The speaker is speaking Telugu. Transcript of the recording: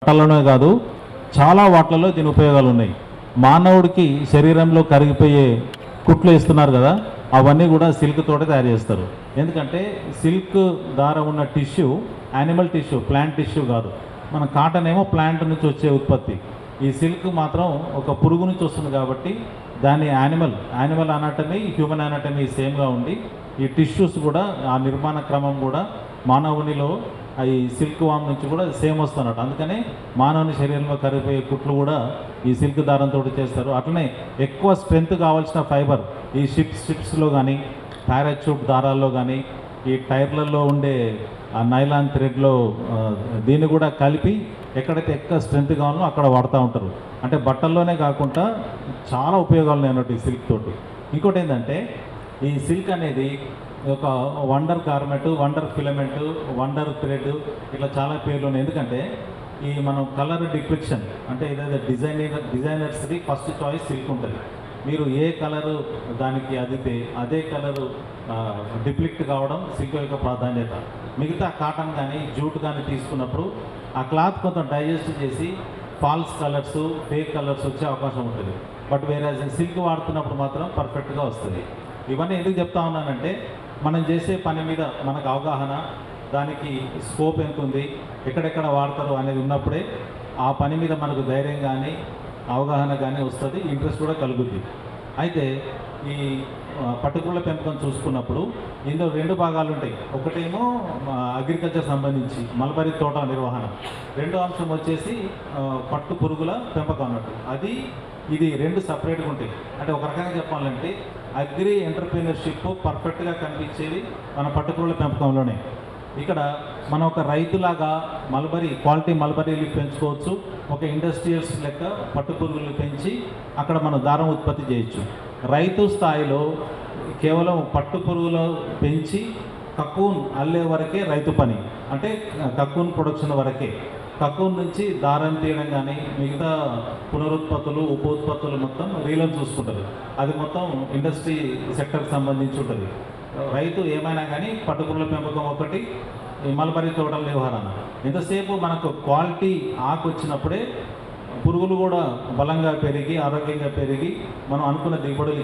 బట్టలనే కాదు చాలా వాటిలలో దీని ఉపయోగాలు ఉన్నాయి. మానవుడికి శరీరంలో కరిగిపోయే కుట్లు ఇస్తున్నారు కదా, అవన్నీ కూడా సిల్క్ తోటి తయారు చేస్తారు. ఎందుకంటే సిల్క్ దారం ఉన్న tissue animal tissue, plant tissue కాదు. మన కాటన్ ఏమో ప్లాంట్ నుంచి వచ్చే ఉత్పత్తి. ఈ సిల్క్ మాత్రం ఒక పురుగు నుంచి వస్తుంది కాబట్టి దాని యానిమల్ అనాటమీ, హ్యూమన్ అనాటమీ సేమ్గా ఉండి ఈ టిష్యూస్ కూడా ఆ నిర్మాణ క్రమం కూడా మానవునిలో ఈ సిల్క్ వామ్ నుంచి కూడా సేమ్ వస్తున్నట్టు. అందుకనే మానవుని శరీరంలో కరిగిపోయే కుట్లు కూడా ఈ సిల్క్ దారంతో చేస్తారు. అట్లనే ఎక్కువ స్ట్రెంత్ కావాల్సిన ఫైబర్ ఈ షిప్స్లో కానీ, పారాచూట్ దారాల్లో కానీ, ఈ టైర్లలో ఉండే ఆ నైలాన్ థ్రెడ్లో దీన్ని కూడా కలిపి ఎక్కడైతే ఎక్కువ స్ట్రెంత్ కావాలో అక్కడ వాడుతూ ఉంటారు. అంటే బట్టల్లోనే కాకుండా చాలా ఉపయోగాలు ఉన్నాయి అన్నట్టు ఈ సిల్క్ తోటి. ఇంకోటి ఏంటంటే ఈ సిల్క్ అనేది ఒక wonder garment, wonder filament, wonder thread, ఇట్లా చాలా పేర్లు ఉన్నాయి. ఎందుకంటే ఈ మనం కలర్ డిపిక్షన్ అంటే ఏదైతే డిజైనర్స్ది ఫస్ట్ చాయిస్ సిల్క్ ఉంటుంది. మీరు ఏ కలరు దానికి అదితే అదే కలరు డిప్లిక్ట్ కావడం సిల్క్ యొక్క ప్రాధాన్యత. మిగతా కాటన్ కానీ జూట్ కానీ తీసుకున్నప్పుడు ఆ క్లాత్ కొంచెం డైజెస్ట్ చేసి ఫాల్స్ కలర్స్, ఫేక్ కలర్స్ వచ్చే అవకాశం ఉంటుంది. బట్ వేరే సిల్క్ వాడుతున్నప్పుడు మాత్రం పర్ఫెక్ట్గా వస్తుంది. ఇవన్నీ ఎందుకు చెప్తా ఉన్నానంటే మనం చేసే పని మీద మనకు అవగాహన, దానికి స్కోప్ ఎంత ఉంది, ఎక్కడెక్కడ వాడతారు అనేది ఉన్నప్పుడే ఆ పని మీద మనకు ధైర్యం కానీ అవగాహన కానీ వస్తుంది, ఇంట్రెస్ట్ కూడా కలుగుద్ది. అయితే ఈ పట్టుకుల పెంపకం చూసుకున్నప్పుడు ఇందులో రెండు భాగాలు ఉంటాయి. ఒకటేమో అగ్రికల్చర్ సంబంధించి మల్బరీ తోట నిర్వహణ, రెండో అంశం వచ్చేసి పట్టు పురుగుల పెంపకం అన్నట్టు. అది ఇది రెండు సపరేట్గా ఉంటాయి. అంటే ఒక రకంగా చెప్పాలంటే అగ్రి ఎంటర్ప్రీనర్షిప్ పర్ఫెక్ట్గా కనిపించేది మన పట్టుపురుగుల పెంపకంలోనే. ఇక్కడ మనం ఒక రైతులాగా క్వాలిటీ మల్బరీలు పెంచుకోవచ్చు. ఒక ఇండస్ట్రియల్స్ లెక్క పట్టుపురుగులు పెంచి అక్కడ మనం దారం ఉత్పత్తి చేయొచ్చు. రైతు స్థాయిలో కేవలం పట్టుపురుగులు పెంచి కకూన్ అల్లే వరకే రైతు పని, అంటే కకూన్ ప్రొడక్షన్ వరకే. కకూన్ నుంచి దారం తీయడం కానీ మిగతా పునరుత్పత్తులు, ఉపోత్పత్తులు మొత్తం రీలను చూసుకుంటారు. అది మొత్తం ఇండస్ట్రీ సెక్టర్కి సంబంధించి ఉంటుంది. రైతు ఏమైనా కానీ పట్టుపురుగుల పెంపకం ఒకటి, మల్బరీ తోటల నిర్వహణ. ఎంతసేపు మనకు క్వాలిటీ ఆకు వచ్చినప్పుడే పురుగులు కూడా బలంగా పెరిగి ఆరోగ్యంగా పెరిగి మనం అనుకున్న దిగుబడులు